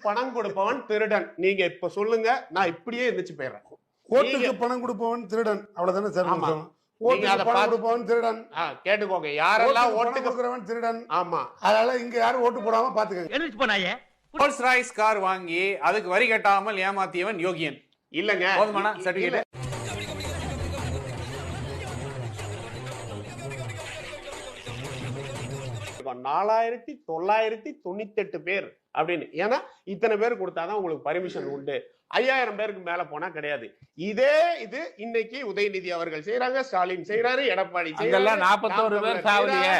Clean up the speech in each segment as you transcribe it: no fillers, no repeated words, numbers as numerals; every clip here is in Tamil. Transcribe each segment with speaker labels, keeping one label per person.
Speaker 1: பணம் கொடுப்பவன் திருடன். நீங்க இப்ப சொல்லுங்க, நான் இப்படியே எந்திரிச்சு போயிடுறேன்.
Speaker 2: ஓட்டுக்கு பணம் கொடுப்பவன் திருடன், அவ்வளவுதானே சார்? ஓட்டுக்கு பணம் கொடுப்பவன் திருடன்.
Speaker 1: கேட்டுக்கோங்க, யாரெல்லாம் ஓட்டுக்கு
Speaker 2: கொடுக்கிறவன் திருடன்.
Speaker 1: ஆமா,
Speaker 2: அதனால இங்க யாரும் ஓட்டு போடாம பாத்துக்கங்க.
Speaker 3: ரோல்ஸ் ராய்ஸ் கார் வாங்கி அதுக்கு வரி கட்டாமல் ஏமாத்தியவன் யோகியன்.
Speaker 1: இல்லங்க,
Speaker 3: போதுமானா சர்டிபிகேட்?
Speaker 1: 4998 பேர் அப்படின்னு. ஏன்னா இத்தனை பேர் கொடுத்தாதான் உங்களுக்கு பர்மிஷன் உண்டு. 5000 பேருக்கு மேல போனா கிடையாது. இதே இது இன்னைக்கு உதயநிதி அவர்கள் செய்யறாங்க, ஸ்டாலின் செய்யறாரு, எடப்பாடி செய்யறாங்க.
Speaker 4: 41 பேர் சாவலியே,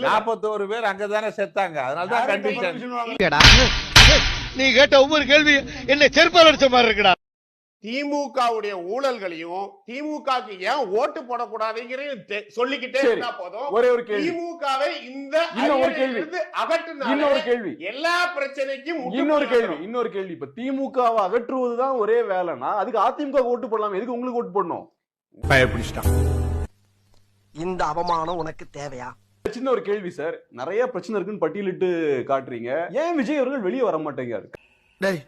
Speaker 4: 41 பேர் அங்கதானே செத்தாங்க. அதனாலதான் கண்டிஷன்.
Speaker 5: நீ கேட்ட ஒவ்வொரு கேள்வி என்ன செருப்பால் அடிச்ச மாதிரி இருக்குடா.
Speaker 1: திமுகவுடைய ஊழல்களையும் திமுகக்கு ஏன் ஓட்டு போடக்கூடாதுங்கிறதையும் சொல்லிக்கிட்டே இருந்தா போதும்.
Speaker 6: ஒரே ஒரு கேள்வி,
Speaker 1: திமுகவை இந்த
Speaker 6: கேள்வி,
Speaker 1: எல்லா பிரச்சனைக்கும்
Speaker 6: இன்னொரு கேள்வி. இப்ப திமுகவை அகற்றுவதுதான் ஒரே வேலைன்னா அதுக்கு அதிமுக ஓட்டு போடலாம், எதுக்கு உங்களுக்கு ஓட்டு போடணும்?
Speaker 5: பயப்பிடிச்சிட்டான். இந்த அவமானம் உனக்கு தேவையா?
Speaker 6: சின்ன ஒரு கேள்வி சார், நிறைய பிரச்சனை இருக்குன்னு பட்டியலிட்டு காட்டுறீங்க, ஏன் விஜய் அவர்கள் வெளியே வர மாட்டேங்கிறாரு?
Speaker 5: டேய்,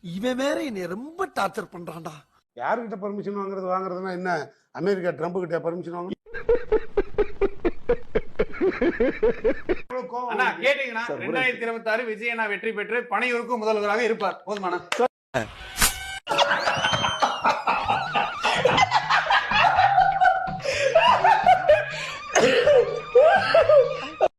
Speaker 5: இவன் வேற என்னை ரொம்ப டார்ச்சர் பண்றான்டா.
Speaker 2: யாருக்கிட்ட பர்மிஷன் வாங்குறதுன்னா என்ன? அமெரிக்கா ட்ரம்ப் கிட்ட பர்மிஷன் வாங்க.
Speaker 3: கேட்டீங்கன்னா 2026 விஜய் வெற்றி பெற்று பனையூருக்கு முதல்வராக இருப்பார். போதுமானா?